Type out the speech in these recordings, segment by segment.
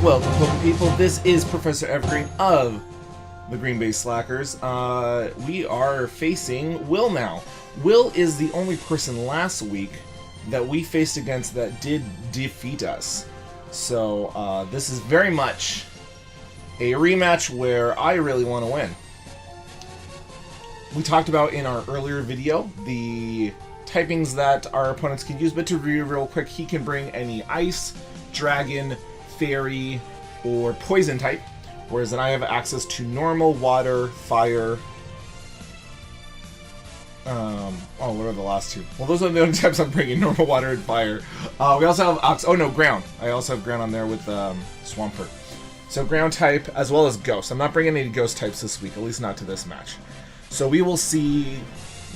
Welcome, Poke people. This is Professor Evergreen of the Green Bay Slackers. We are facing Will now. Will is the only person last week that we faced against that did defeat us. So this is very much a rematch where I really want to win. We talked about in our earlier video the typings that our opponents can use, but to review real quick, he can bring any ice, dragon, fairy, or poison type, whereas then I have access to normal, water, fire. What are the last two? Well, those are the only types I'm bringing, normal, water, and fire. We also have ground. I also have ground on there with Swampert. So ground type, as well as ghost. I'm not bringing any ghost types this week, at least not to this match. So we will see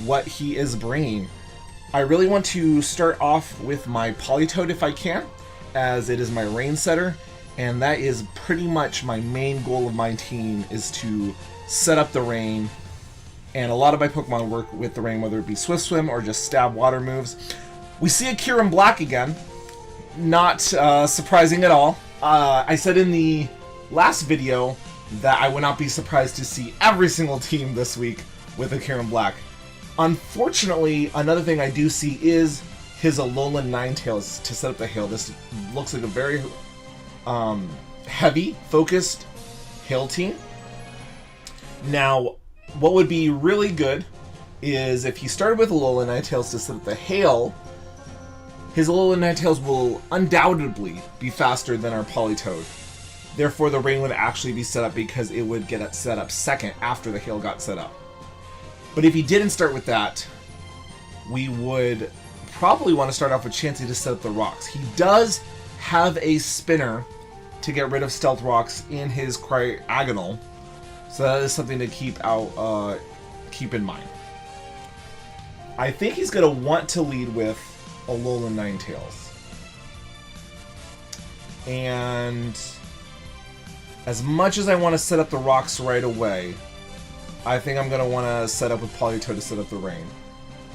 what he is bringing. I really want to start off with my Politoed if I can, as it is my rain setter, and that is pretty much my main goal of my team, is to set up the rain. And a lot of my Pokemon work with the rain, whether it be Swift Swim or just stab water moves. We see a Kyurem Black again. Not surprising at all. I said in the last video that I would not be surprised to see every single team this week with a Kyurem Black. Unfortunately, another thing I do see is his Alolan Ninetales to set up the hail. This looks like a very heavy, focused hail team. Now, what would be really good is if he started with Alolan Ninetales to set up the hail, his Alolan Ninetales will undoubtedly be faster than our Politoed. Therefore, the rain would actually be set up because it would get set up second after the hail got set up. But if he didn't start with that, we would probably want to start off with Chansey to set up the rocks. He does have a spinner to get rid of stealth rocks in his Cryogonal, so that is something to keep in mind. I think he's going to want to lead with Alolan Ninetales. And as much as I want to set up the rocks right away, I think I'm going to want to set up with Politoed to set up the rain.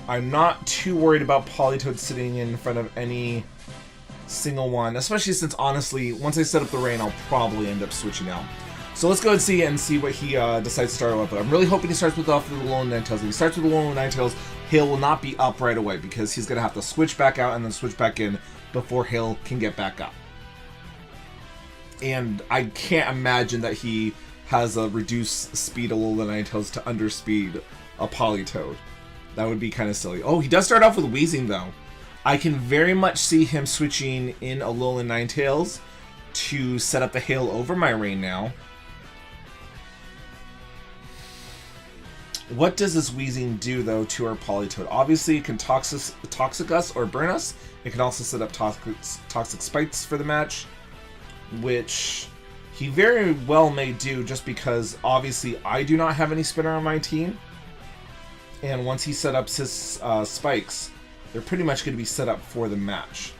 I'm not too worried about Politoed sitting in front of any single one, especially since, honestly, once I set up the rain, I'll probably end up switching out. So let's go and see what he decides to start with. But I'm really hoping he starts with the Alolan Ninetales. If he starts with the Alolan Ninetales, Hail will not be up right away because he's going to have to switch back out and then switch back in before Hail can get back up. And I can't imagine that he has a reduced speed Alolan Ninetales to underspeed a Politoed. That would be kind of silly. Oh, he does start off with Wheezing, though. I can very much see him switching in Alolan Ninetales to set up the hail over my rain now. What does this Wheezing do, though, to our Politoed? Obviously, it can toxic us or burn us. It can also set up toxic spikes for the match, which he very well may do, just because, obviously, I do not have any spinner on my team. And once he set up his spikes, they're pretty much going to be set up for the match.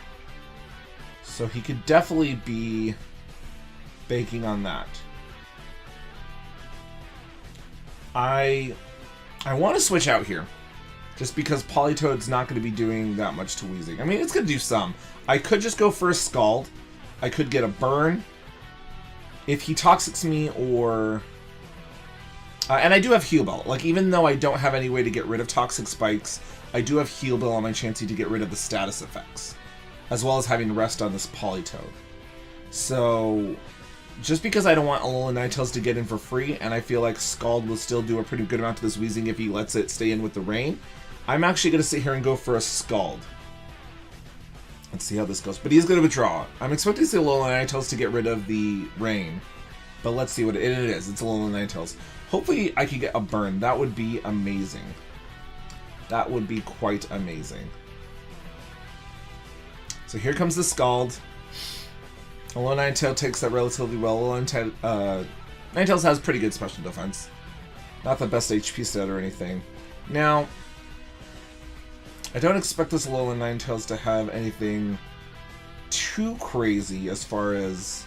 So he could definitely be banking on that. I want to switch out here, just because Politoed's not going to be doing that much to Wheezing. I mean, it's going to do some. I could just go for a Scald. I could get a burn if he toxics me, or... and I do have Heal Bell. Like, even though I don't have any way to get rid of toxic spikes, I do have Heal Bell on my Chansey to get rid of the status effects, as well as having Rest on this Politoed. So, just because I don't want Alolan Ninetales to get in for free, and I feel like Scald will still do a pretty good amount to this Wheezing if he lets it stay in with the rain, I'm actually going to sit here and go for a Scald. Let's see how this goes. But he's going to withdraw. I'm expecting to see Alolan Ninetales to get rid of the rain, but let's see what it is. It's Alolan Ninetales. Hopefully I could get a burn. That would be amazing. That would be quite amazing. So here comes the Scald. Alolan Ninetales takes that relatively well. Alolan Ninetales has pretty good special defense. Not the best HP stat or anything. Now, I don't expect this Alolan Ninetales to have anything too crazy as far as...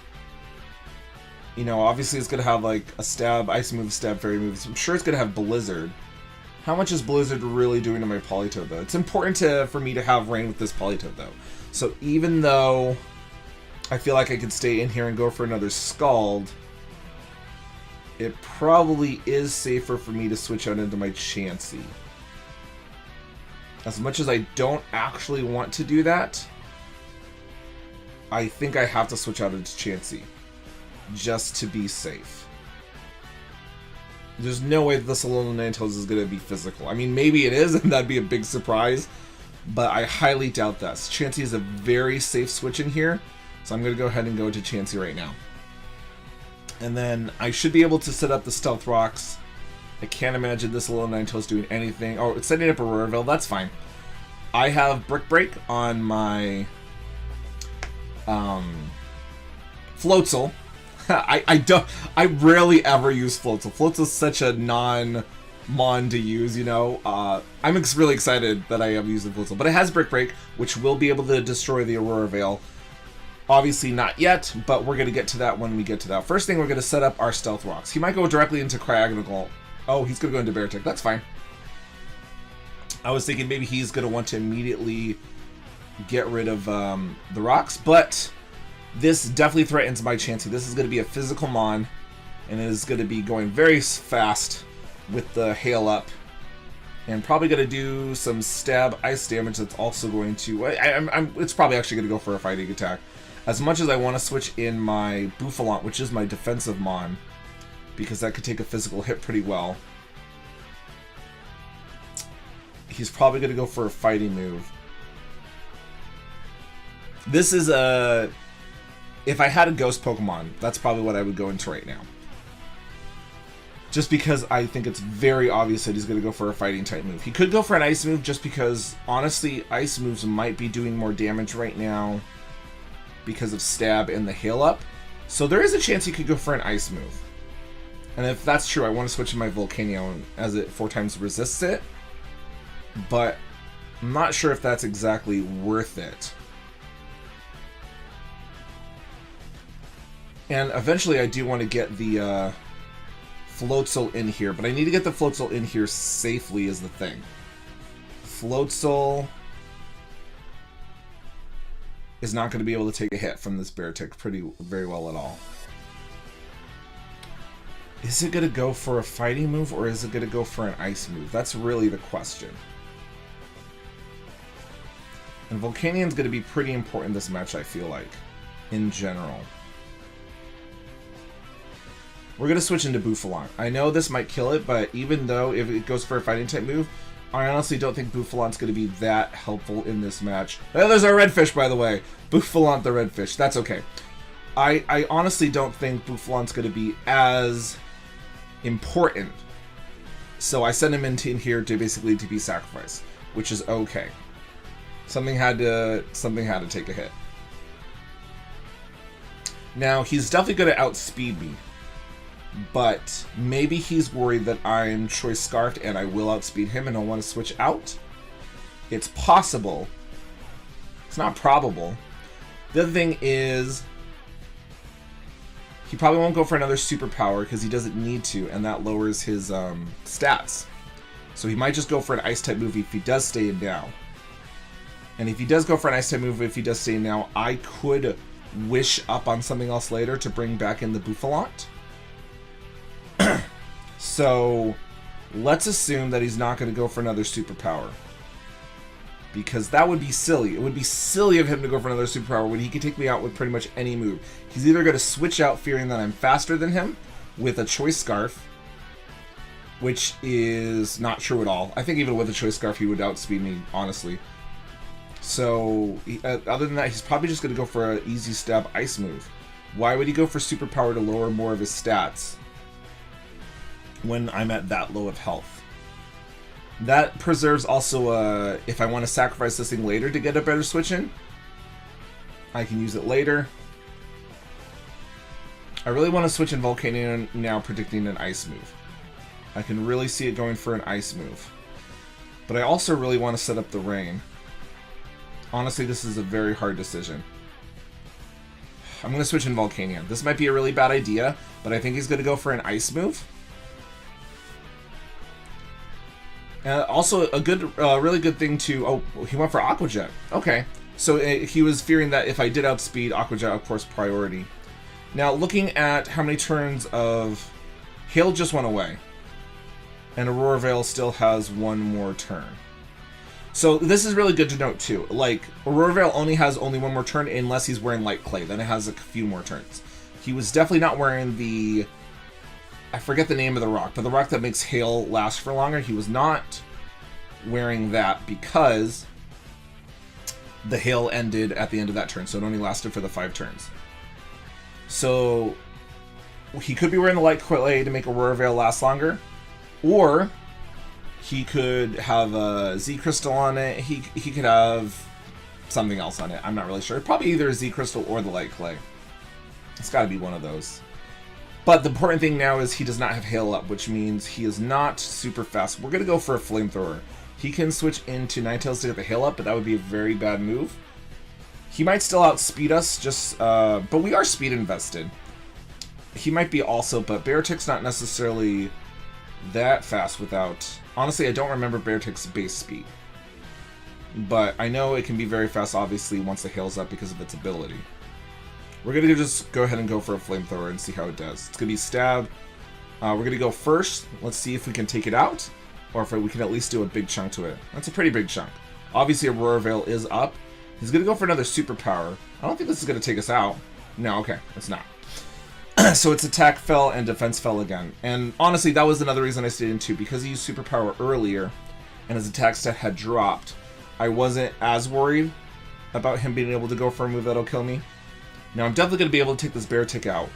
You know, obviously it's going to have, like, a stab, ice move, stab, fairy moves. I'm sure it's going to have Blizzard. How much is Blizzard really doing to my Politoed, though? It's important for me to have rain with this Politoed, though. So even though I feel like I could stay in here and go for another Scald. It probably is safer for me to switch out into my Chansey. As much as I don't actually want to do that, I think I have to switch out into Chansey. Just to be safe. There's no way that this Alolan Ninetales is going to be physical. I mean, maybe it is, and that'd be a big surprise. But I highly doubt that. Chansey is a very safe switch in here. So I'm going to go ahead and go to Chansey right now. And then I should be able to set up the Stealth Rocks. I can't imagine this Alolan Ninetales doing anything. Oh, it's setting up Aurora Veil. That's fine. I have Brick Break on my Floatzel. I rarely ever use Floatzel. Floatzel's such a non-mon to use, you know. I'm really excited that I have used the Floatzel. But it has Brick Break, which will be able to destroy the Aurora Veil. Obviously not yet, but we're going to get to that when we get to that. First thing, we're going to set up our Stealth Rocks. He might go directly into Cryogonal. Oh, he's going to go into Beartic. That's fine. I was thinking maybe he's going to want to immediately get rid of the rocks, but this definitely threatens my Chansey. This is going to be a physical Mon, and it is going to be going very fast with the Hail Up, and probably going to do some stab ice damage. That's also going to... it's probably actually going to go for a fighting attack. As much as I want to switch in my Bouffalant, which is my defensive Mon, because that could take a physical hit pretty well. He's probably going to go for a fighting move. This is a... If I had a Ghost Pokemon, that's probably what I would go into right now. Just because I think it's very obvious that he's going to go for a fighting type move. He could go for an ice move just because, honestly, ice moves might be doing more damage right now because of stab and the Hail Up. So there is a chance he could go for an ice move. And if that's true, I want to switch to my Volcanion as it 4 times resists it. But I'm not sure if that's exactly worth it. And eventually I do want to get the Floatzel in here, but I need to get the Floatzel in here safely is the thing. Floatzel is not going to be able to take a hit from this Beartic very well at all. Is it going to go for a fighting move, or is it going to go for an ice move? That's really the question. And Volcanion's going to be pretty important in this match, I feel like, in general. We're going to switch into Bouffalant. I know this might kill it, but even though if it goes for a fighting type move, I honestly don't think Bouffalant's going to be that helpful in this match. Oh, there's our redfish, by the way. Bouffalant the redfish. That's okay. I honestly don't think Bouffalant's going to be as important. So I sent him in here to basically to be sacrificed, which is okay. Something had to take a hit. Now, he's definitely going to outspeed me. But maybe he's worried that I'm Choice Scarfed and I will outspeed him and I'll want to switch out. It's possible. It's not probable. The other thing is, he probably won't go for another superpower because he doesn't need to, and that lowers his stats. So he might just go for an ice type move if he does stay in now. And if he does go for an ice type move if he does stay in now, I could wish up on something else later to bring back in the Bouffalant. So let's assume that he's not going to go for another superpower, because that would be silly. It would be silly of him to go for another superpower when he can take me out with pretty much any move. He's either going to switch out fearing that I'm faster than him with a Choice Scarf, which is not true at all. I think even with a Choice Scarf he would outspeed me, honestly. So other than that, he's probably just going to go for an easy stab ice move. Why would he go for superpower to lower more of his stats when I'm at that low of health? That preserves also, if I want to sacrifice this thing later to get a better switch in, I can use it later. I really want to switch in Volcanion now, predicting an ice move. I can really see it going for an ice move. But I also really want to set up the rain. Honestly, this is a very hard decision. I'm going to switch in Volcanion. This might be a really bad idea, but I think he's going to go for an ice move. Also, a good, really good thing to... Oh, he went for Aqua Jet. Okay. So he was fearing that if I did outspeed, Aqua Jet, of course, priority. Now, looking at how many turns of Hail just went away. And Aurora Veil still has one more turn. So this is really good to note, too. Like, Aurora Veil only has one more turn unless he's wearing Light Clay. Then it has a few more turns. He was definitely not wearing the... I forget the name of the rock, but the rock that makes Hail last for longer. He was not wearing that because the Hail ended at the end of that turn. So it only lasted for the 5 turns. So he could be wearing the Light Clay to make Aurora Veil last longer. Or he could have a Z Crystal on it. He could have something else on it. I'm not really sure. Probably either a Z Crystal or the Light Clay. It's got to be one of those. But the important thing now is he does not have Hail up, which means he is not super fast. We're going to go for a Flamethrower. He can switch into Ninetales to get the Hail up, but that would be a very bad move. He might still outspeed us, but we are speed invested. He might be also, but Beartick's not necessarily that fast without... Honestly, I don't remember Beartick's base speed. But I know it can be very fast, obviously, once the Hail's up because of its ability. We're going to just go ahead and go for a Flamethrower and see how it does. It's going to be Stab. We're going to go first. Let's see if we can take it out, or if we can at least do a big chunk to it. That's a pretty big chunk. Obviously, Aurora Veil is up. He's going to go for another Superpower. I don't think this is going to take us out. No, okay, it's not. So its attack fell and defense fell again. And honestly, that was another reason I stayed in 2. Because he used Superpower earlier, and his attack stat had dropped, I wasn't as worried about him being able to go for a move that'll kill me. Now, I'm definitely going to be able to take this Beartick out.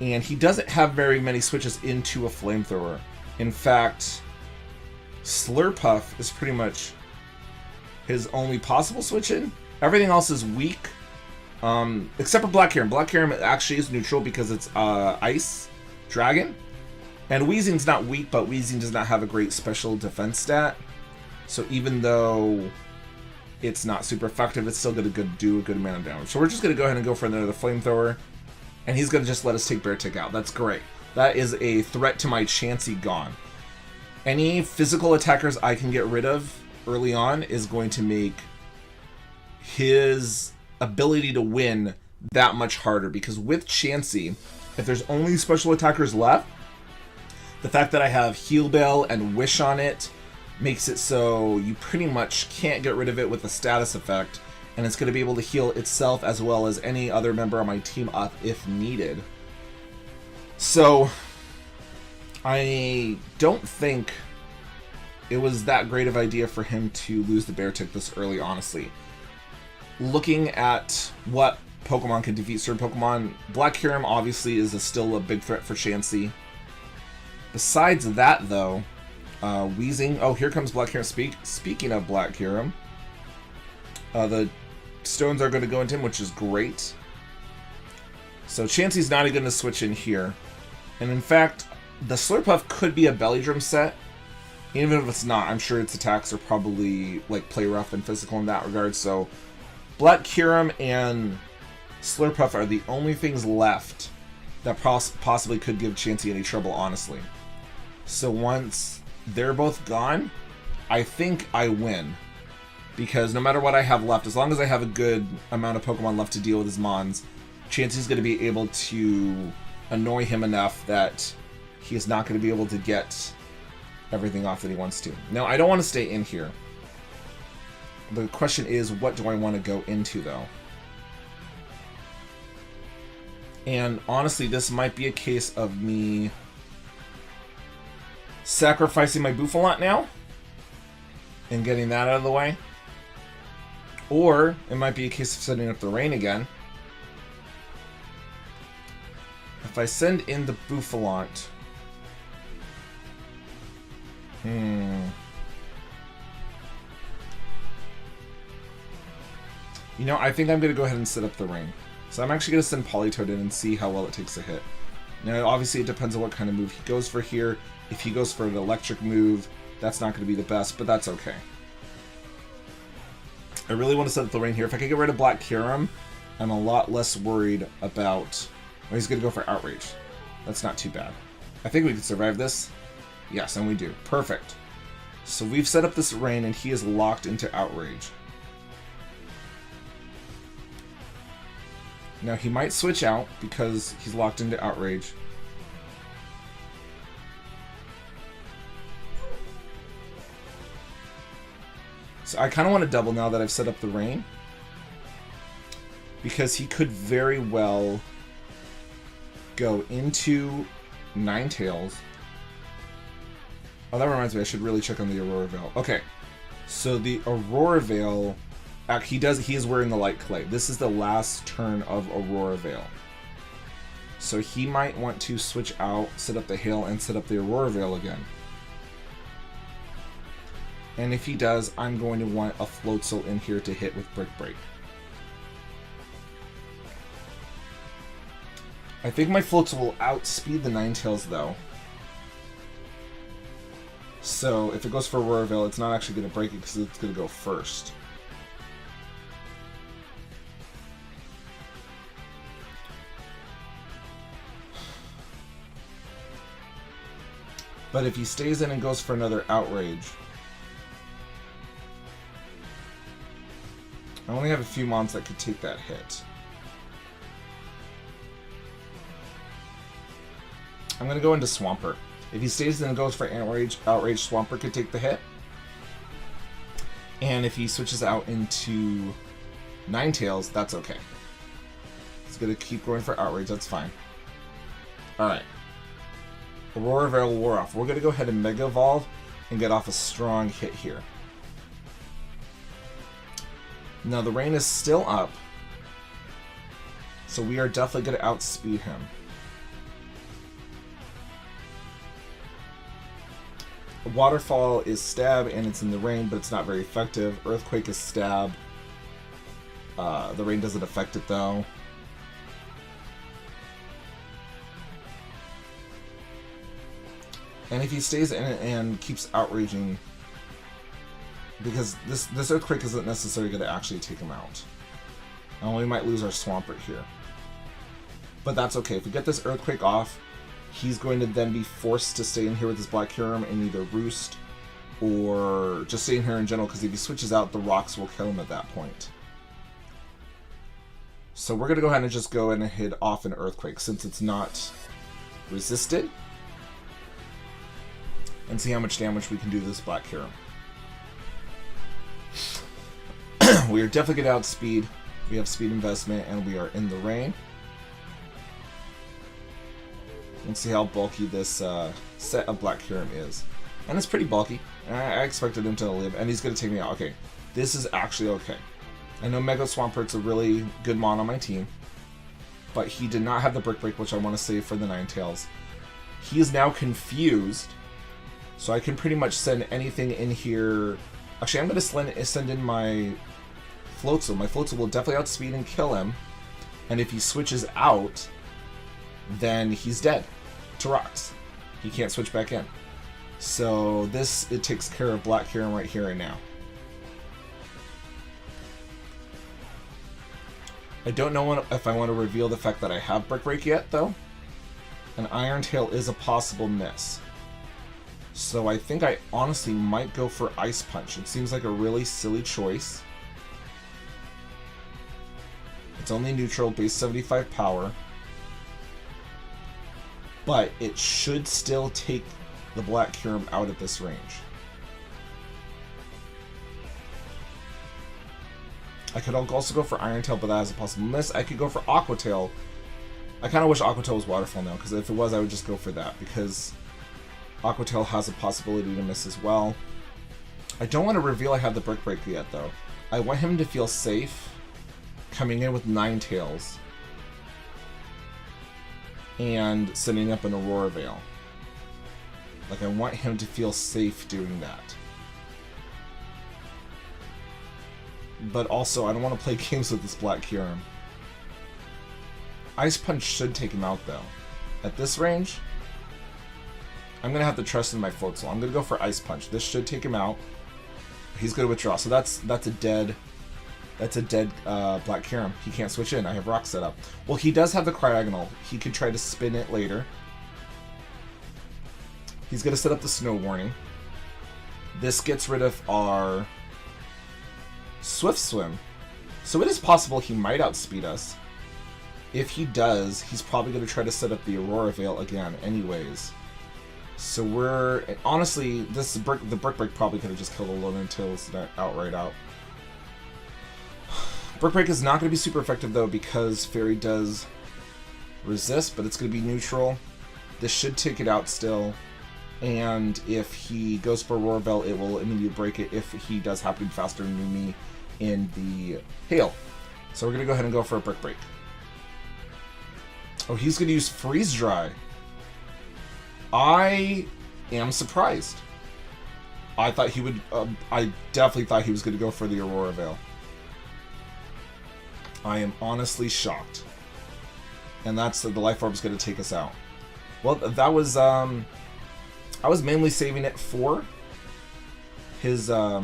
And he doesn't have very many switches into a Flamethrower. In fact, Slurpuff is pretty much his only possible switch in. Everything else is weak. Except for Black Kyurem. Black Kyurem actually is neutral because it's Ice Dragon. And Weezing's not weak, but Weezing does not have a great special defense stat. So even though it's not super effective, it's still going to do a good amount of damage. So we're just going to go ahead and go for another Flamethrower. And he's going to just let us take Beartick out. That's great. That is a threat to my Chansey gone. Any physical attackers I can get rid of early on is going to make his ability to win that much harder. Because with Chansey, if there's only special attackers left, the fact that I have Heal Bell and Wish on it makes it so you pretty much can't get rid of it with a status effect, and it's going to be able to heal itself as well as any other member on my team up if needed. So I don't think it was that great of an idea for him to lose the Beartick this early, honestly. Looking at what Pokemon can defeat certain Pokemon, Black Kyurem obviously is still a big threat for Chansey. Besides that, though, Weezing... Oh, here comes Black Kyurem. Speaking of Black Kyurem, the stones are going to go into him, which is great. So Chansey's not going to switch in here. And in fact, the Slurpuff could be a Belly Drum set. Even if it's not, I'm sure its attacks are probably like play rough and physical in that regard. So Black Kyurem and Slurpuff are the only things left that possibly could give Chansey any trouble, honestly. So once they're both gone, I think I win. Because no matter what I have left, as long as I have a good amount of Pokemon left to deal with his Mons, Chansey's going to be able to annoy him enough that he is not going to be able to get everything off that he wants to. Now, I don't want to stay in here. The question is, what do I want to go into, though? And honestly, this might be a case of me sacrificing my Bouffalant now and getting that out of the way. Or it might be a case of setting up the rain again. If I send in the Bouffalant... You know, I think I'm going to go ahead and set up the ring. So I'm actually going to send Politoed in and see how well it takes a hit. Now, obviously, it depends on what kind of move he goes for here. If he goes for an electric move, that's not going to be the best, but that's okay. I really want to set up the ring here. If I could get rid of Black Kyurem, I'm a lot less worried about... Well, he's going to go for Outrage. That's not too bad. I think we can survive this. Yes, and we do. Perfect. So we've set up this rain, and he is locked into Outrage. Now he might switch out because he's locked into Outrage. So I kind of want to double now that I've set up the rain. Because he could very well go into Ninetales. Oh, that reminds me, I should really check on the Aurora Veil. Okay, so the Aurora Veil, he is wearing the Light Clay. This is the last turn of Aurora Veil. So he might want to switch out, set up the Hail, and set up the Aurora Veil again. And if he does, I'm going to want a Floatzel in here to hit with Brick Break. I think my Floatzel will outspeed the Ninetales though. So if it goes for Aurora Veil, it's not actually going to break it because it's going to go first. But if he stays in and goes for another Outrage, I only have a few mons that could take that hit. I'm going to go into Swampert. If he stays in and goes for Outrage, Swampert could take the hit. And if he switches out into Ninetales, that's okay. He's going to keep going for Outrage, that's fine. Alright. Aurora Veil wore off. We're going to go ahead and Mega Evolve and get off a strong hit here. Now the rain is still up, so we are definitely going to outspeed him. Waterfall is stab and it's in the rain, but it's not very effective. Earthquake is stab. The rain doesn't affect it though. And if he stays in it and keeps outraging, because this Earthquake isn't necessarily going to actually take him out. And we might lose our Swampert here. But that's okay. If we get this Earthquake off, he's going to then be forced to stay in here with his Black Kyurem and either roost or just stay in here in general, because if he switches out, the rocks will kill him at that point. So we're going to go ahead and just go in and hit off an Earthquake since it's not resisted, and see how much damage we can do to this Black Kyurem. We are definitely going to outspeed. We have speed investment and we are in the rain. Let's see how bulky this set of Black Kyurem is. And it's pretty bulky. I expected him to live, and he's going to take me out. Okay, this is actually okay. I know Mega Swampert's a really good mon on my team, but he did not have the Brick Break, which I want to save for the Ninetales. He is now confused, so I can pretty much send anything in here. Actually, I'm going to send in my Floatzel. My Floatzel will definitely outspeed and kill him, and if he switches out, then he's dead to rocks. He can't switch back in. So it takes care of Black Kyurem right here and now. I don't know if I want to reveal the fact that I have Brick Break yet, though. An Iron Tail is a possible miss. So I think I honestly might go for Ice Punch. It seems like a really silly choice. It's only neutral, base 75 power. But it should still take the Black Kyurem out at this range. I could also go for Iron Tail, but that is a possible miss. I could go for Aqua Tail. I kind of wish Aqua Tail was Waterfall now, because if it was, I would just go for that, because Aqua Tail has a possibility to miss as well. I don't want to reveal I have the Brick Break yet, though. I want him to feel safe coming in with Ninetales and setting up an Aurora Veil. Like, I want him to feel safe doing that. But also, I don't want to play games with this Black Kyurem. Ice Punch should take him out, though. At this range, I'm going to have to trust in my Floatzel. I'm going to go for Ice Punch. This should take him out. He's going to withdraw. So that's a dead Black Kyurem. He can't switch in. I have Rock set up. Well, he does have the Cryogonal. He could try to spin it later. He's going to set up the Snow Warning. This gets rid of our Swift Swim. So it is possible he might outspeed us. If he does, he's probably going to try to set up the Aurora Veil again anyways. So we're... Honestly, the Brick Break probably could have just killed Alolan Tails outright out. Brick Break is not going to be super effective though because Fairy does resist, but it's going to be neutral. This should take it out still. And if he goes for Aurora Veil, it will immediately break it if he does happen to be faster than me in the Hail. So we're going to go ahead and go for a Brick Break. Oh, he's going to use Freeze Dry. I am surprised. I thought he would... I definitely thought he was going to go for the Aurora Veil. I am honestly shocked. And that's the Life Orb's going to take us out. Well, that was... I was mainly saving it for his... I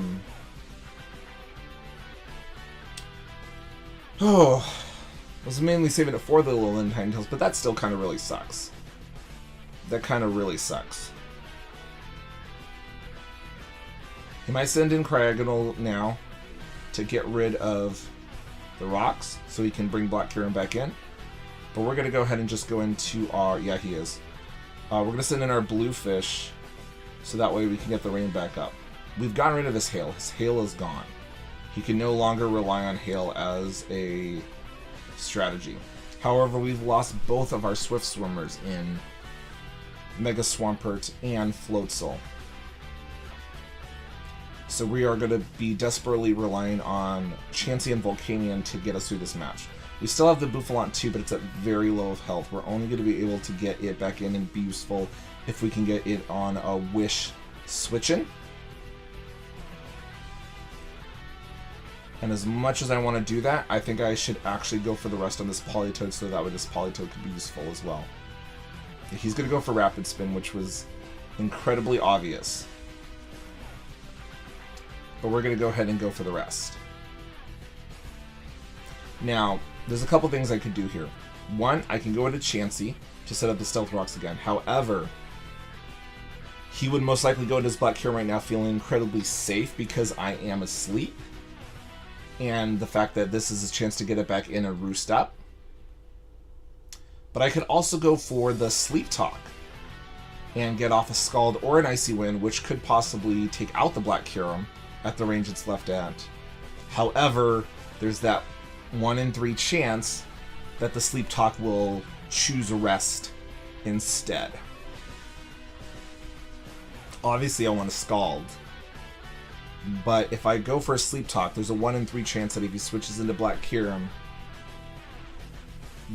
was mainly saving it for the Alolan Ninetales, but that still kind of really sucks. That kind of really sucks. He might send in Cryogonal now to get rid of the rocks so he can bring Black Kyurem back in. But we're going to go ahead and just go into our... Yeah, he is. We're going to send in our Bluefish so that way we can get the rain back up. We've gotten rid of his Hail. His Hail is gone. He can no longer rely on Hail as a strategy. However, we've lost both of our Swift Swimmers in Mega Swampert and Floatzel. So we are going to be desperately relying on Chansey and Volcanion to get us through this match. We still have the Bouffalant too, but it's at very low of health. We're only going to be able to get it back in and be useful if we can get it on a Wish switch-in. And as much as I want to do that, I think I should actually go for the rest on this Politoed so that way this Politoed could be useful as well. He's going to go for Rapid Spin, which was incredibly obvious. But we're going to go ahead and go for the rest. Now, there's a couple things I could do here. One, I can go into Chansey to set up the Stealth Rocks again. However, he would most likely go into his Black Kyurem right now feeling incredibly safe because I am asleep. And the fact that this is a chance to get it back in and roost up. But I could also go for the Sleep Talk and get off a Scald or an Icy Wind, which could possibly take out the Black Kyurem at the range it's left at. However, there's that 1 in 3 chance that the Sleep Talk will choose Rest instead. Obviously, I want to Scald. But if I go for a Sleep Talk, there's a 1 in 3 chance that if he switches into Black Kyurem,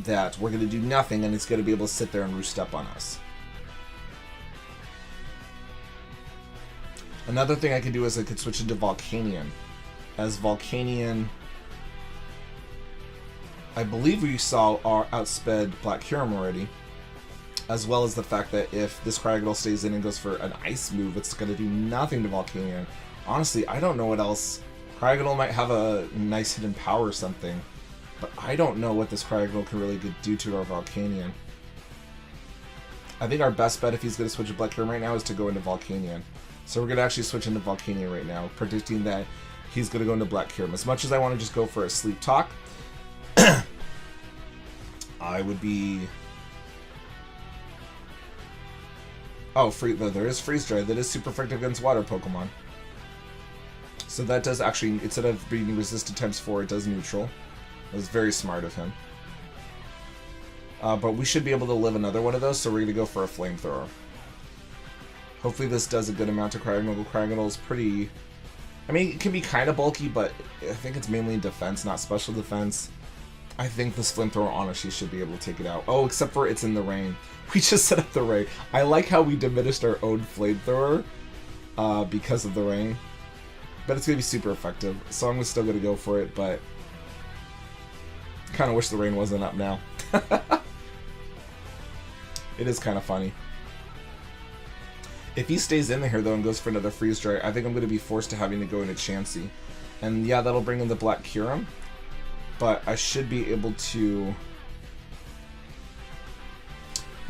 that we're going to do nothing and it's going to be able to sit there and roost up on us. Another thing I could do is I could switch into Volcanion. As Volcanion, I believe we saw our outsped Black Kyurem already. As well as the fact that if this Cryogonal stays in and goes for an Ice move, it's going to do nothing to Volcanion. Honestly, I don't know what else. Cryogonal might have a nice hidden power or something. But I don't know what this Cryogonal can really do to our Volcanion. I think our best bet if he's going to switch to Black Kyurem right now is to go into Volcanion. So we're going to actually switch into Volcanion right now, predicting that he's going to go into Black Kyurem. As much as I want to just go for a Sleep Talk, I would be... Oh, there is Freeze Dry. That is super effective against water Pokemon. So that does actually, instead of being resisted ×4, it does neutral. That was very smart of him. But we should be able to live another one of those, so we're going to go for a Flamethrower. Hopefully this does a good amount to Cryogonal. Cryogonal is pretty... I mean, it can be kind of bulky, but I think it's mainly in defense, not special defense. I think this Flamethrower honestly should be able to take it out. Oh, except for it's in the rain. We just set up the rain. I like how we diminished our own Flamethrower because of the rain. But it's going to be super effective, so I'm still going to go for it, but... kind of wish the rain wasn't up now. It is kind of funny. If he stays in here, though, and goes for another Freeze Dry, I think I'm going to be forced to having to go into Chansey. And yeah, that'll bring in the Black Kyurem. But I should be able to...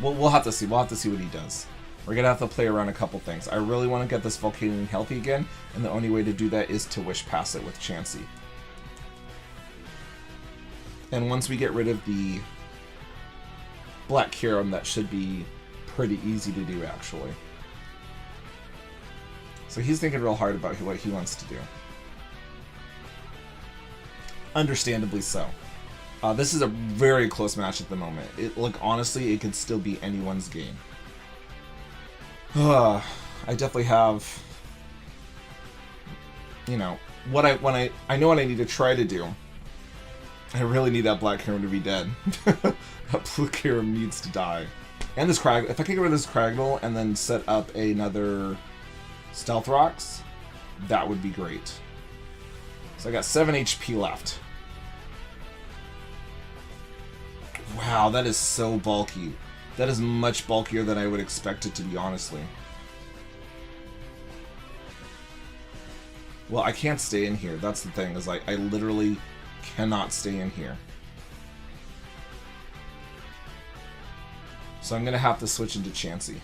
Well, we'll have to see. We'll have to see what he does. We're going to have to play around a couple things. I really want to get this Volcanion healthy again, and the only way to do that is to Wish Pass it with Chansey. And once we get rid of the Black Kyurem, that should be pretty easy to do, actually. So he's thinking real hard about what he wants to do. Understandably so. This is a very close match at the moment. Like, honestly, it could still be anyone's game. I definitely have, you know, I know what I need to try to do. I really need that Black Kyurem to be dead. That Blue Kyurem needs to die. And this Crag, if I can get rid of this Craggle and then set up another Stealth Rocks, that would be great. So I got 7 HP left. Wow, that is so bulky. That is much bulkier than I would expect it to be, honestly. Well, I can't stay in here. That's the thing, is like, I literally cannot stay in here. So I'm going to have to switch into Chansey.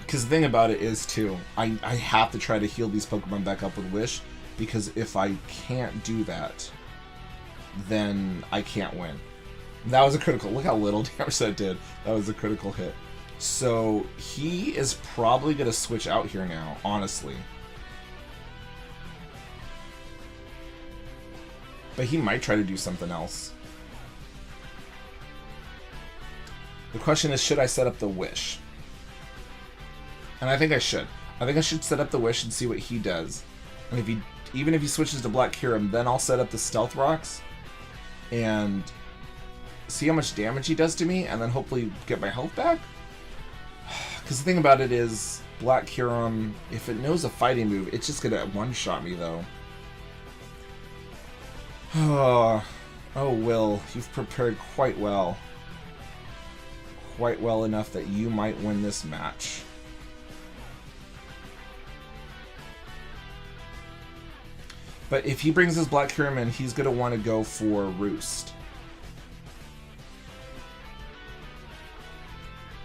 Because the thing about it is, too, I have to try to heal these Pokemon back up with Wish, because if I can't do that, then I can't win. That was a critical. Look how little damage that did. That was a critical hit. So he is probably going to switch out here now, honestly. But he might try to do something else. The question is, should I set up the Wish? And I think I should. I think I should set up the Wish and see what he does. And if he, even if he switches to Black Kyurem, then I'll set up the Stealth Rocks and see how much damage he does to me, and then hopefully get my health back. Because the thing about it is, Black Kyurem, if it knows a fighting move, it's just gonna one-shot me, though. Oh, Will, you've prepared quite well. Quite well enough that you might win this match. But if he brings his Black Kyurem in, he's going to want to go for Roost.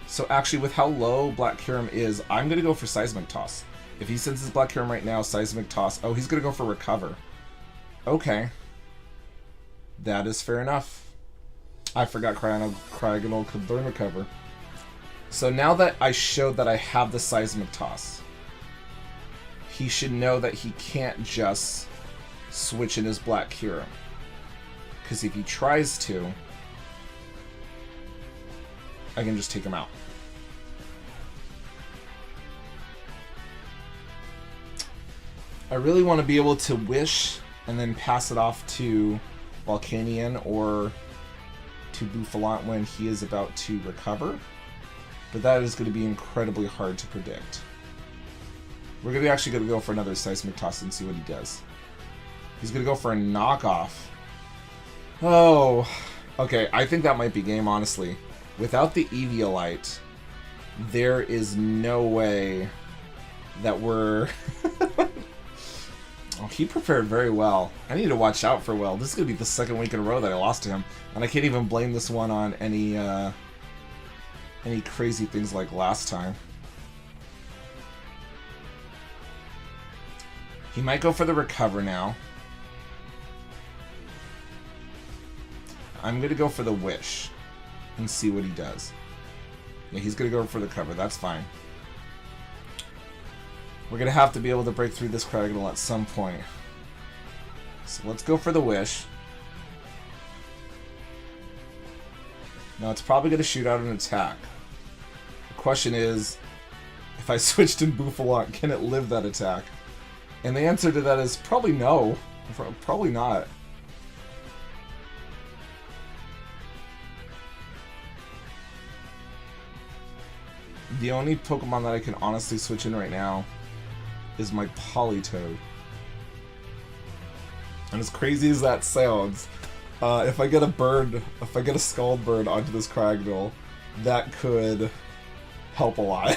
So actually, with how low Black Kyurem is, I'm going to go for Seismic Toss. If he sends his Black Kyurem right now, Seismic Toss. Oh, he's going to go for Recover. Okay. That is fair enough. I forgot Cryogonal could learn Recover. So now that I showed that I have the Seismic Toss, he should know that he can't just switch in his Black Kyurem. Because if he tries to, I can just take him out. I really want to be able to Wish and then pass it off to Volcanion or to Bouffalant when he is about to recover. But that is going to be incredibly hard to predict. We're actually going to go for another Seismic Toss and see what he does. He's going to go for a knockoff. Oh, okay. I think that might be game, honestly. Without the Eviolite, there is no way that we're... Oh, he prepared very well. I need to watch out for Will. This is going to be the second week in a row that I lost to him. And I can't even blame this one on any crazy things like last time. He might go for the Recover now. I'm going to go for the Wish and see what he does. Yeah, he's going to go for the cover. That's fine. We're going to have to be able to break through this Cryogonal at some point. So let's go for the Wish. Now it's probably going to shoot out an attack. The question is, if I switched in Bouffalant, can it live that attack? And the answer to that is probably no. Probably not. The only Pokemon that I can honestly switch in right now is my Politoed. And as crazy as that sounds, if I get a Scald Bird onto this Cryogonal, that could help a lot.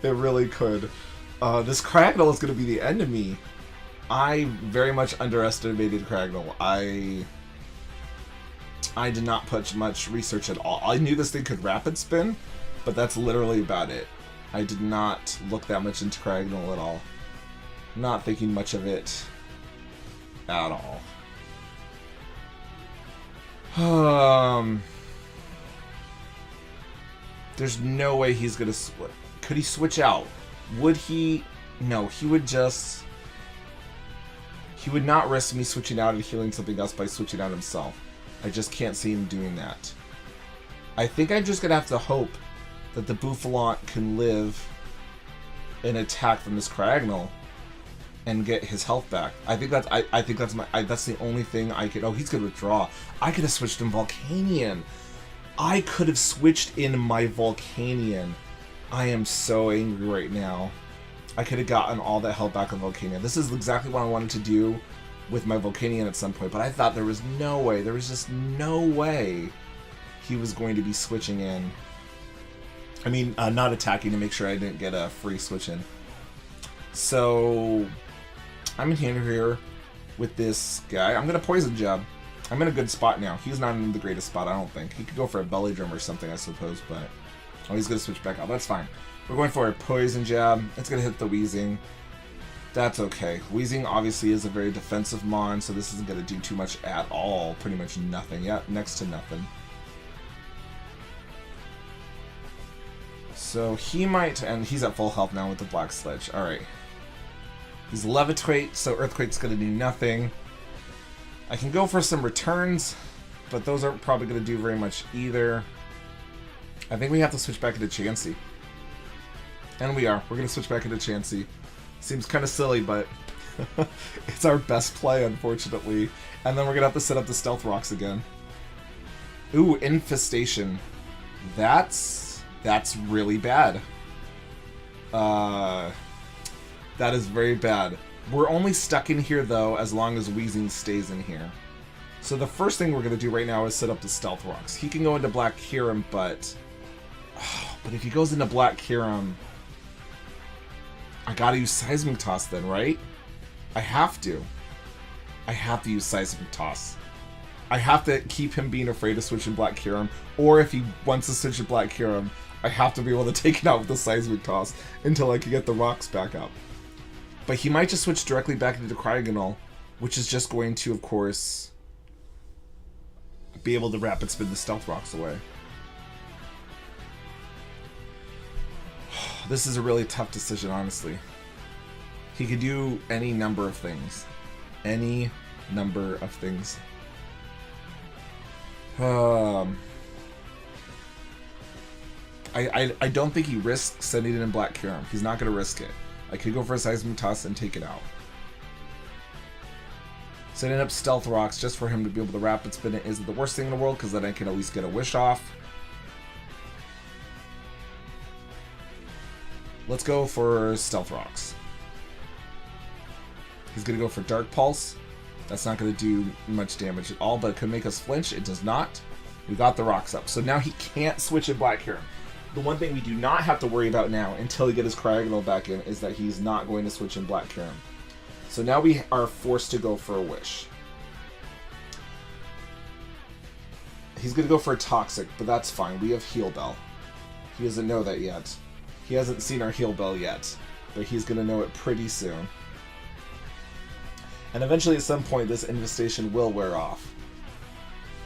It really could. This Cryogonal is going to be the end of me. I very much underestimated Cryogonal. I did not put much research at all. I knew this thing could Rapid Spin, but that's literally about it. I did not look that much into Cryogonal at all. Not thinking much of it at all. There's no way he's gonna switch. Could he switch out? Would he? No, he would just... He would not risk me switching out and healing something else by switching out himself. I just can't see him doing that. I think I'm just gonna have to hope that the Bouffalant can live an attack from this Craggnol and get his health back. I think that's that's the only thing I could. Oh, he's gonna withdraw. I could have switched in Volcanion. I could have switched in my Volcanion. I am so angry right now. I could have gotten all that health back on Volcanion. This is exactly what I wanted to do with my Volcanion at some point, but I thought there was no way. There was just no way he was going to be switching in. I mean, not attacking to make sure I didn't get a free switch in. So I'm in here with this guy. I'm going to Poison Jab. I'm in a good spot now. He's not in the greatest spot, I don't think. He could go for a Belly Drum or something, I suppose, but... Oh, he's going to switch back out. That's fine. We're going for a Poison Jab. It's going to hit the Weezing. That's okay. Weezing obviously is a very defensive mon, so this isn't going to do too much at all. Pretty much nothing. Yeah, next to nothing. So he might... And he's at full health now with the Black Sledge. Alright. He's Levitate, so Earthquake's going to do nothing. I can go for some returns, but those aren't probably going to do very much either. I think we have to switch back into Chansey. And we are. We're going to switch back into Chansey. Seems kind of silly, but it's our best play, unfortunately. And then we're going to have to set up the Stealth Rocks again. Ooh, Infestation. That's really bad. That is very bad. We're only stuck in here, though, as long as Weezing stays in here. So the first thing we're going to do right now is set up the Stealth Rocks. He can go into Black Kyurem, but... Oh, but if he goes into Black Kyurem... I gotta use Seismic Toss then, right? I have to. I have to use Seismic Toss. I have to keep him being afraid to switch in Black Kyurem, or if he wants to switch in Black Kyurem, I have to be able to take it out with the Seismic Toss until I can get the rocks back up. But he might just switch directly back into the Cryogonal, which is just going to, of course, be able to Rapid Spin the Stealth Rocks away. This is a really tough decision, honestly. He could do any number of things. Any number of things. I don't think he risks sending it in Black Kyurem. He's not going to risk it. I could go for a Seismic Toss and take it out. Setting up Stealth Rocks just for him to be able to Rapid Spin it isn't the worst thing in the world, because then I can at least get a Wish off. Let's go for Stealth Rocks. He's going to go for Dark Pulse. That's not going to do much damage at all, but it could make us flinch. It does not. We got the rocks up. So now he can't switch in Black Kyurem. The one thing we do not have to worry about now until he gets his Cryogonal back in is that he's not going to switch in Black Kyurem. So now we are forced to go for a Wish. He's going to go for a Toxic, but that's fine. We have Heal Bell. He doesn't know that yet. He hasn't seen our Heal Bell yet, but he's going to know it pretty soon. And eventually at some point this Infestation will wear off.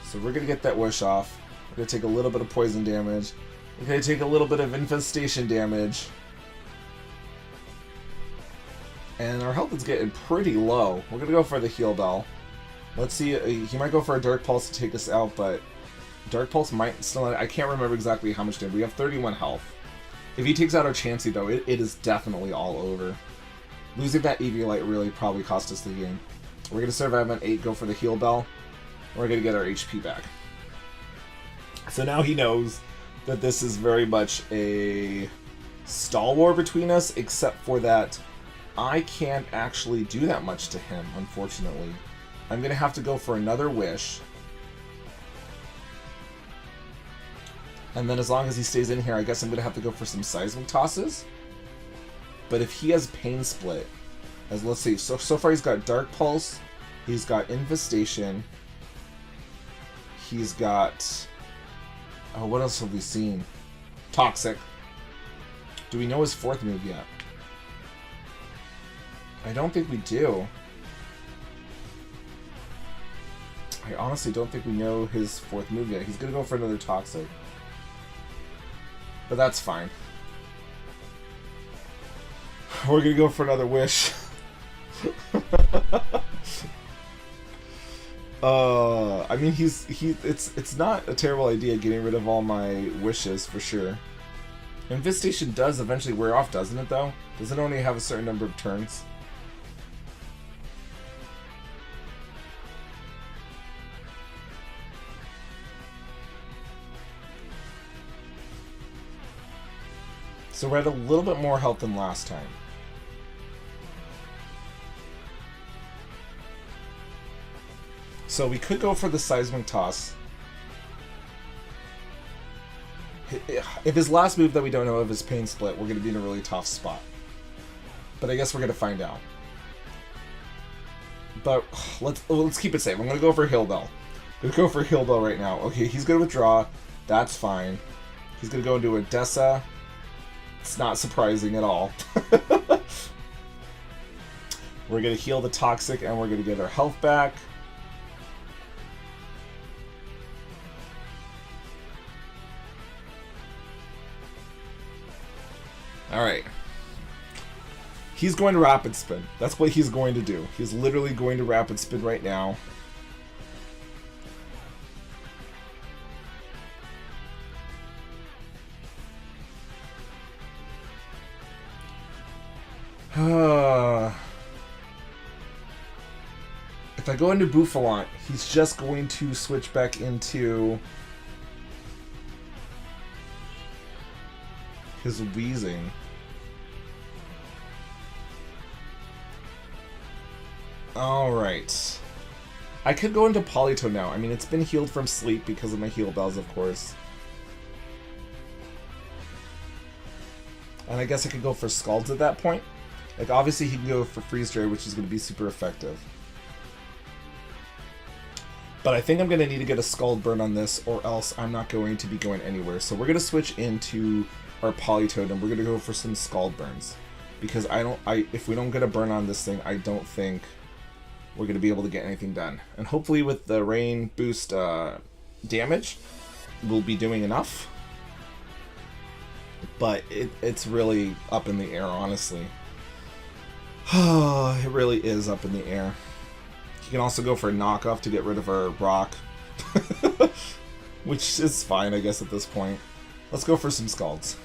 So we're going to get that Wish off. We're going to take a little bit of poison damage. We're going to take a little bit of Infestation damage. And our health is getting pretty low. We're going to go for the Heal Bell. Let's see, he might go for a Dark Pulse to take us out, but Dark Pulse might still... I can't remember exactly how much damage. We have 31 health. If he takes out our Chansey, though, it is definitely all over. Losing that Eviolite really probably cost us the game. We're going to survive on 8, go for the Heal Bell. We're going to get our HP back. So now he knows that this is very much a stall war between us, except for that I can't actually do that much to him, unfortunately. I'm going to have to go for another Wish. And then as long as he stays in here, I guess I'm going to have to go for some Seismic Tosses. But if he has Pain Split, as let's see, so far he's got Dark Pulse, he's got Infestation, he's got... Oh, what else have we seen? Toxic. Do we know his 4th move yet? I don't think we do. I I honestly don't think we know his fourth move yet. He's gonna go for another Toxic. But that's fine. We're gonna go for another Wish. I mean, it's not a terrible idea getting rid of all my wishes for sure. Infestation does eventually wear off, doesn't it though? Does it only have a certain number of turns? So we're at a little bit more health than last time. So we could go for the Seismic Toss. If his last move that we don't know of is Pain Split, we're going to be in a really tough spot. But I guess we're going to find out. But let's keep it safe. I'm going to go for Heal Bell. I'm going to go for Heal Bell right now. Okay, he's going to withdraw. That's fine. He's going to go into a Dessa. It's not surprising at all. We're going to heal the Toxic and we're going to get our health back. Alright. He's going to Rapid Spin. That's what he's going to do. He's literally going to Rapid Spin right now. If I go into Bouffalant, he's just going to switch back into his Wheezing. Alright. I could go into Polito now. I mean, it's been healed from sleep because of my heal bells, of course. And I guess I could go for Scalds at that point. Like, obviously he can go for Freeze Dry, which is going to be super effective. But I think I'm going to need to get a Scald Burn on this, or else I'm not going to be going anywhere. So we're going to switch into our Politoed, and we're going to go for some Scald Burns. Because if we don't get a burn on this thing, I don't think we're going to be able to get anything done. And hopefully with the Rain boost damage, we'll be doing enough. But it's really up in the air, honestly. It really is up in the air. You can also go for a knockoff to get rid of our rock. Which is fine, I guess, at this point. Let's go for some Scalds.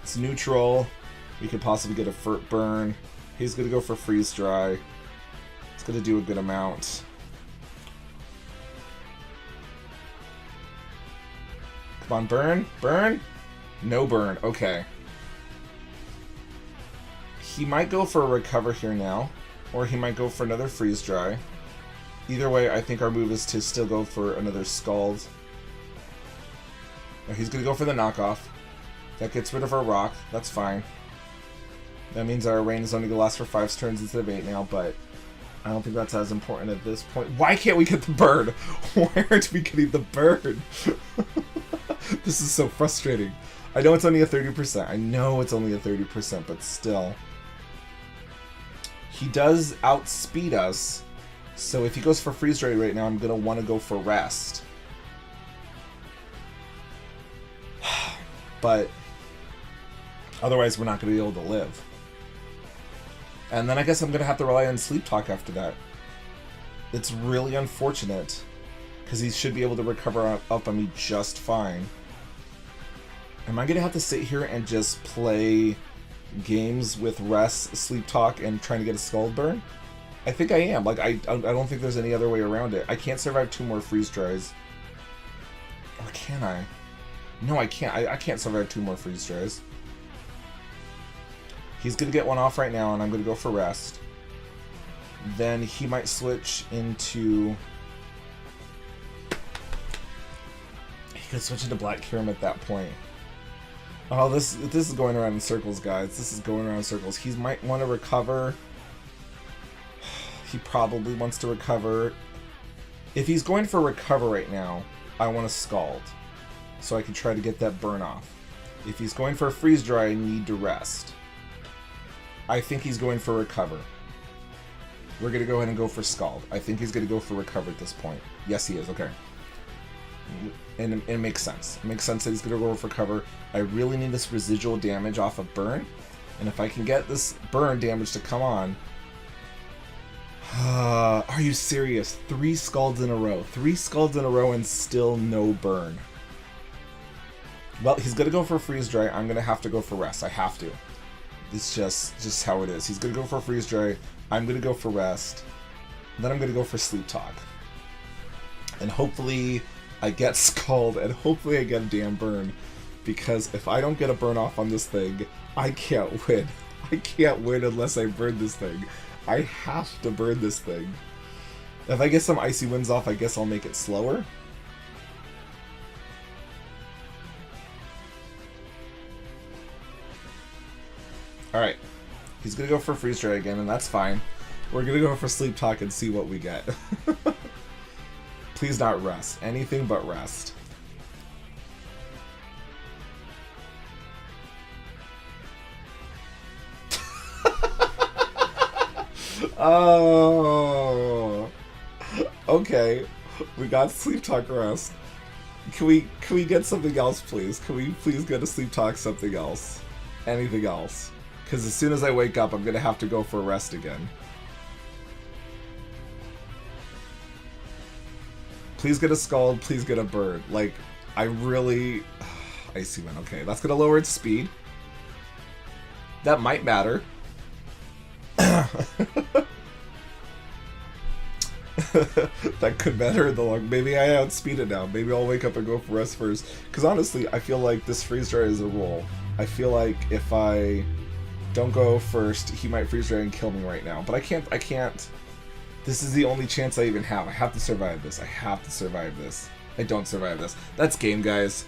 It's neutral. We could possibly get a Furt Burn. He's going to go for Freeze Dry. It's going to do a good amount. Come on, burn. Burn? No burn. Okay. He might go for a Recover here now. Or he might go for another Freeze Dry. Either way, I think our move is to still go for another Scald. No, he's going to go for the knockoff. That gets rid of our rock. That's fine. That means our rain is only going to last for 5 turns instead of 8 now, but I don't think that's as important at this point. Why can't we get the bird? Why aren't we getting the bird? This is so frustrating. I know it's only a 30%. I know it's only a 30%, but still. He does outspeed us, so if he goes for Freeze Dry right now, I'm going to want to go for Rest. But otherwise, we're not going to be able to live. And then I guess I'm going to have to rely on Sleep Talk after that. It's really unfortunate, because he should be able to recover up on me just fine. Am I going to have to sit here and just play games with Rest, Sleep Talk, and trying to get a Scald Burn? I think I am. Like, I don't think there's any other way around it. I can't survive 2 more Freeze Dries. Or can I? No, I can't. I can't survive 2 more Freeze Dries. He's going to get one off right now, and I'm going to go for Rest. Then he might switch into... He could switch into Black Kirim at that point. Oh, this is going around in circles, guys. This is going around in circles. He might want to recover. He probably wants to recover. If he's going for recover right now, I want to Scald, so I can try to get that burn off. If he's going for a Freeze Dry, I need to Rest. I think he's going for recover. We're going to go ahead and go for Scald. I think he's going to go for Recover at this point. Yes, he is. Okay. And it makes sense. It makes sense that he's going to go for Recover. I really need this residual damage off of Burn. And if I can get this Burn damage to come on... are you serious? 3 Scalds in a row. 3 Scalds in a row and still no Burn. Well, he's going to go for Freeze Dry. I'm going to have to go for Rest. I have to. It's just how it is. He's going to go for Freeze Dry. I'm going to go for Rest. Then I'm going to go for Sleep Talk. And hopefully I get Scald, and hopefully I get a damn Burn. Because if I don't get a Burn off on this thing, I can't win. I can't win unless I burn this thing. I have to burn this thing. If I get some Icy Winds off, I guess I'll make it slower. Alright. He's going to go for Freeze Dry again, and that's fine. We're going to go for Sleep Talk and see what we get. Please not Rest. Anything but Rest. Oh. Okay. We got Sleep Talk Rest. Can we get something else, please? Can we please get a Sleep Talk something else? Anything else? Because as soon as I wake up, I'm going to have to go for a Rest again. Please get a Scald, please get a Bird. Like, I really... Icy Wind, okay. That's going to lower its speed. That might matter. That could matter in the long... Maybe I outspeed it now. Maybe I'll wake up and go for Rest first. Because honestly, I feel like this Freeze Dry is a roll. I feel like if I don't go first, he might Freeze Dry and kill me right now. But I can't. This is the only chance I even have. I have to survive this. I have to survive this. I don't survive this. That's game, guys.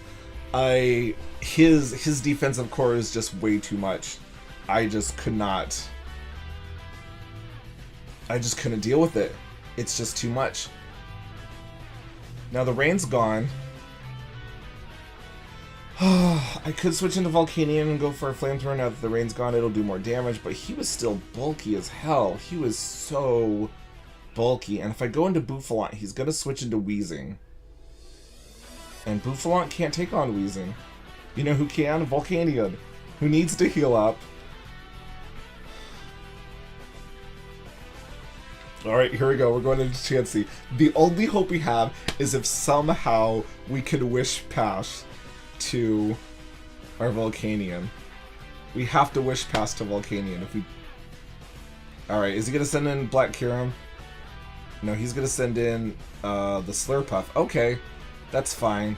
His defensive core is just way too much. I just couldn't deal with it. It's just too much. Now the rain's gone. I could switch into Volcanion and go for a Flamethrower. Now that the rain's gone, it'll do more damage, but he was still bulky as hell. He was so bulky. And if I go into Bouffalant, he's going to switch into Wheezing. And Bouffalant can't take on Wheezing. You know who can? Volcanion, who needs to heal up. Alright, here we go. We're going into Chansey. The only hope we have is if somehow we can Wish Pass to our Volcanion. We have to Wish Pass to Volcanion. If we... Alright, is he going to send in Black Kyurem? No, he's going to send in the Slurpuff. Okay, that's fine.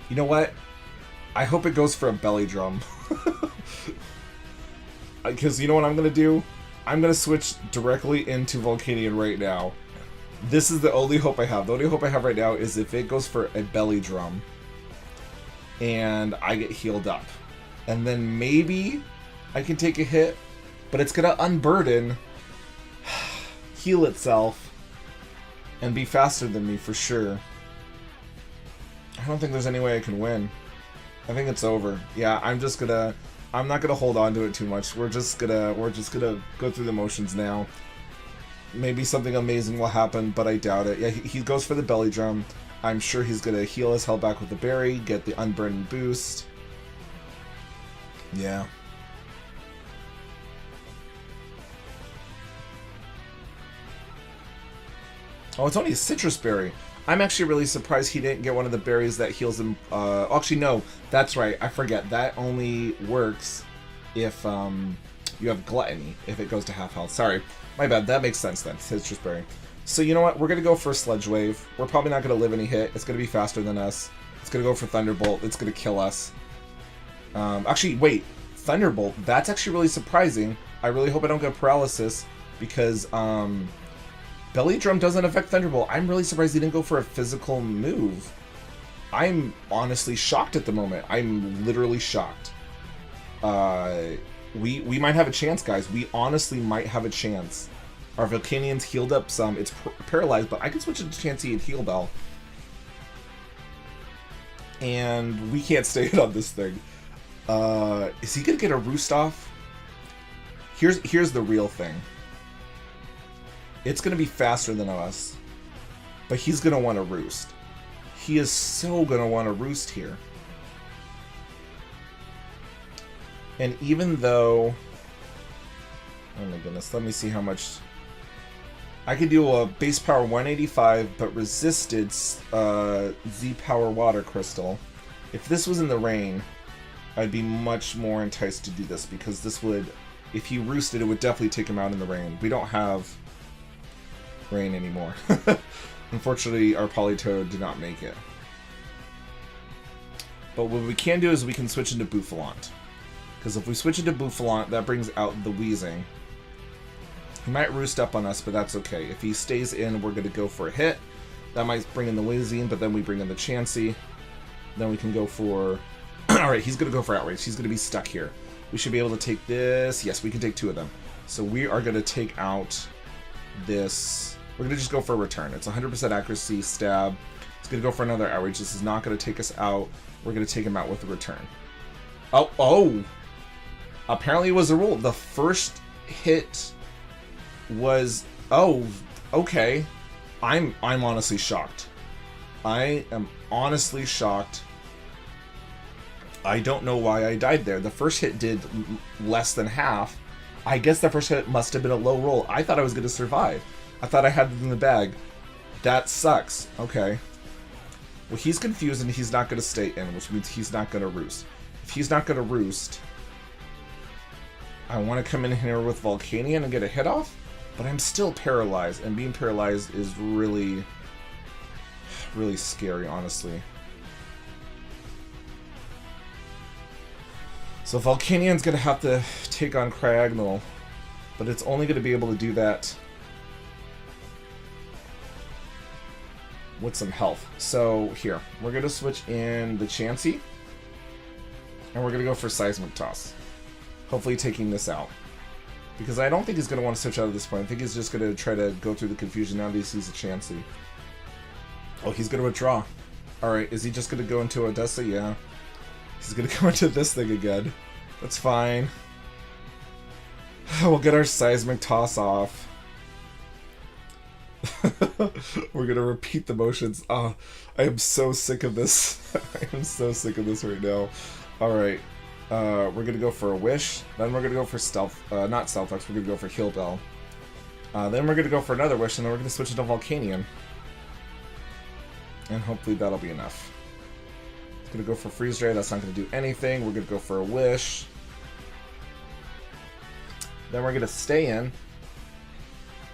You know what? I hope it goes for a Belly Drum. Because you know what I'm going to do? I'm going to switch directly into Volcanion right now. This is the only hope I have. The only hope I have right now is if it goes for a Belly Drum and I get healed up. And then maybe I can take a hit, but it's going to unburden, heal itself, and be faster than me for sure. I don't think there's any way I can win. I think it's over. Yeah, I'm not gonna hold on to it too much. We're just gonna go through the motions now. Maybe something amazing will happen, but I doubt it. Yeah, he goes for the Belly Drum. I'm sure he's gonna heal his hell back with the berry, get the unburden boost. Yeah. Oh, it's only a Citrus Berry. I'm actually really surprised he didn't get one of the berries that heals him. Actually, no, that's right. I forget. That only works if you have Gluttony, if it goes to half health. Sorry, my bad. That makes sense then. Citrus Berry. So you know what? We're going to go for a Sludge Wave. We're probably not going to live any hit. It's going to be faster than us. It's going to go for Thunderbolt. It's going to kill us. Actually, wait. Thunderbolt. That's actually really surprising. I really hope I don't get Paralysis because... Belly Drum doesn't affect Thunderbolt. I'm really surprised he didn't go for a physical move. I'm honestly shocked at the moment. I'm literally shocked. We might have a chance, guys. We honestly might have a chance. Our Volcanion's healed up some. It's paralyzed, but I can switch into Chansey and Heal Bell. And we can't stay in on this thing. Is he gonna get a Roost off? Here's the real thing. It's going to be faster than us. But he's going to want to roost. He is so going to want to roost here. And even though... Oh my goodness, let me see how much... I could do a base power 185, but resisted Z power water crystal. If this was in the rain, I'd be much more enticed to do this, because this would, if he roosted, it would definitely take him out in the rain. We don't have rain anymore. Unfortunately, our Politoed did not make it. But what we can do is we can switch into Bouffalant. Because if we switch into Bouffalant, that brings out the Wheezing. He might roost up on us, but that's okay. If he stays in, we're going to go for a hit. That might bring in the Wheezing, but then we bring in the Chansey. Then we can go for... Alright, he's going to go for Outrage. He's going to be stuck here. We should be able to take this. Yes, we can take 2 of them. So we are going to take out this... We're going to just go for a return. It's 100% accuracy, stab. It's going to go for another Outrage. This is not going to take us out. We're going to take him out with a return. Oh! Apparently it was a rule. The first hit... was okay. I'm honestly shocked. I am honestly shocked. I don't know why I died there. The first hit did less than half. I guess the first hit must have been a low roll. I thought I was going to survive. I thought I had it in the bag. That sucks. Okay. Well, he's confused and he's not going to stay in, which means he's not going to roost. If he's not going to roost, I want to come in here with Volcanion and get a hit off. But I'm still paralyzed, and being paralyzed is really, really scary, honestly. So Volcanion's going to have to take on Cryogonal, but it's only going to be able to do that with some health. So here, we're going to switch in the Chansey, and we're going to go for Seismic Toss, hopefully taking this out. Because I don't think he's going to want to switch out at this point. I think he's just going to try to go through the confusion now that he sees a Chansey. Oh, he's going to withdraw. Alright, is he just going to go into Odessa? Yeah. He's going to go into this thing again. That's fine. We'll get our Seismic Toss off. We're going to repeat the motions. I am so sick of this. I am so sick of this right now. Alright. We're going to go for a Wish, then we're going to go for Stealth, not Stealth-X, we're going to go for Heal Bell. Then we're going to go for another Wish, and then we're going to switch into Volcanion. And hopefully that'll be enough. It's going to go for Freeze Ray, that's not going to do anything. We're going to go for a Wish. Then we're going to stay in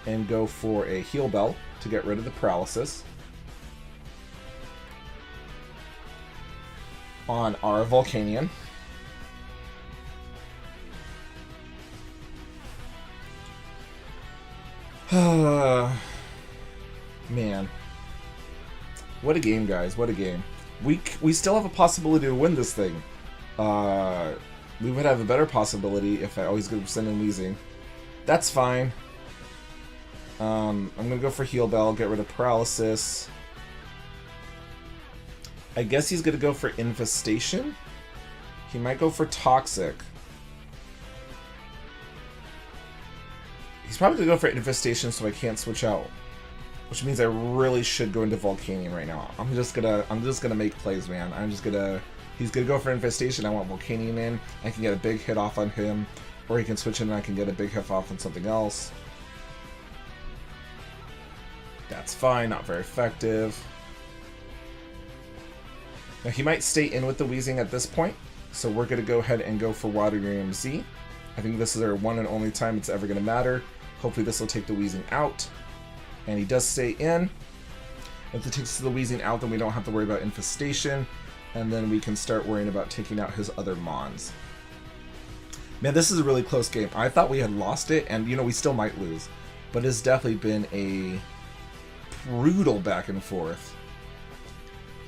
and go for a Heal Bell to get rid of the Paralysis on our Volcanion. Man, what a game, guys! What a game. We still have a possibility to win this thing. We would have a better possibility if I always go send in Wheezing. That's fine. I'm gonna go for Heal Bell, get rid of Paralysis. I guess he's gonna go for Infestation. He might go for Toxic. He's probably gonna go for Infestation, so I can't switch out, which means I really should go into Volcanion right now. I'm just gonna make plays, man. He's gonna go for Infestation. I want Volcanion in. I can get a big hit off on him, or he can switch in and I can get a big hit off on something else. That's fine. Not very effective. Now he might stay in with the Wheezing at this point, so we're gonna go ahead and go for Waterium Z. I think this is our one and only time it's ever gonna matter. Hopefully this will take the Wheezing out. And he does stay in. If it takes the Wheezing out, then we don't have to worry about Infestation. And then we can start worrying about taking out his other Mons. Man, this is a really close game. I thought we had lost it, and, you know, we still might lose. But it's definitely been a brutal back and forth.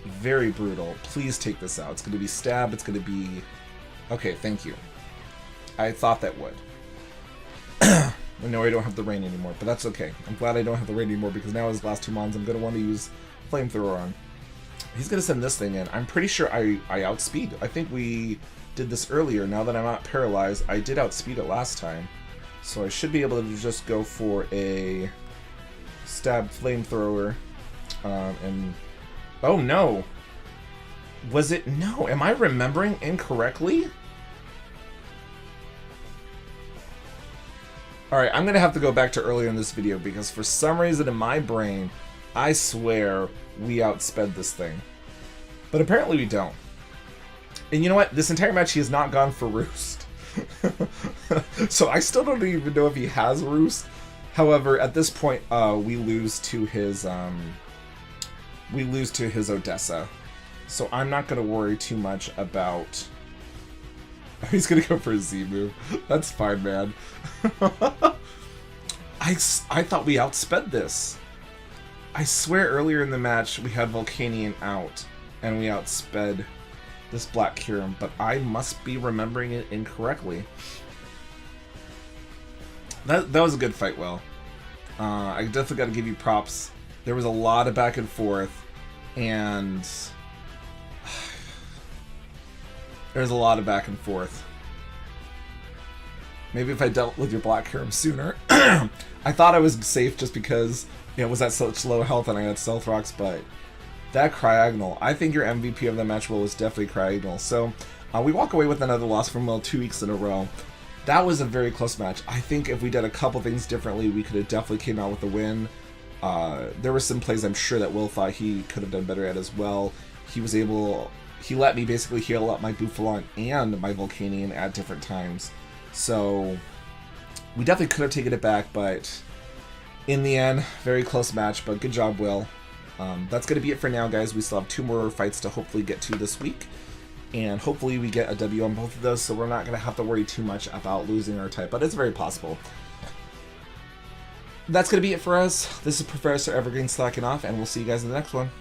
Very brutal. Please take this out. It's going to be Stab. It's going to be... Okay, thank you. I thought that would. No, I don't have the rain anymore, but that's okay. I'm glad I don't have the rain anymore, because now his last 2 Mons I'm going to want to use Flamethrower on. He's going to send this thing in. I'm pretty sure I outspeed. I think we did this earlier. Now that I'm not paralyzed, I did outspeed it last time. So I should be able to just go for a Stab flamethrower. And oh no. Was it? No. Am I remembering incorrectly? Alright, I'm going to have to go back to earlier in this video because for some reason in my brain, I swear we outsped this thing. But apparently we don't. And you know what? This entire match he has not gone for Roost. So I still don't even know if he has Roost. However, at this point, we lose to his Odessa. So I'm not going to worry too much about... He's going to go for a Z move. That's fine, man. I thought we outsped this. I swear earlier in the match we had Volcanion out and we outsped this Black Kyurem, but I must be remembering it incorrectly. That was a good fight, Will. I definitely got to give you props. There was a lot of back and forth, and there's a lot of back and forth. Maybe if I dealt with your Black Kyurem sooner. I thought I was safe just because it was at such low health and I had Stealth Rocks, but that Cryogonal, I think your MVP of the match, Will, was definitely Cryogonal. So we walk away with another loss from Will 2 weeks in a row. That was a very close match. I think if we did a couple things differently, we could have definitely came out with a win. There were some plays I'm sure that Will thought he could have done better at as well. He let me basically heal up my Bouffalon and my Volcanion at different times. So we definitely could have taken it back, but in the end, very close match, but good job, Will. That's going to be it for now, guys. We still have 2 more fights to hopefully get to this week, and hopefully we get a W on both of those, so we're not going to have to worry too much about losing our type, but it's very possible. That's going to be it for us. This is Professor Evergreen slacking off, and we'll see you guys in the next one.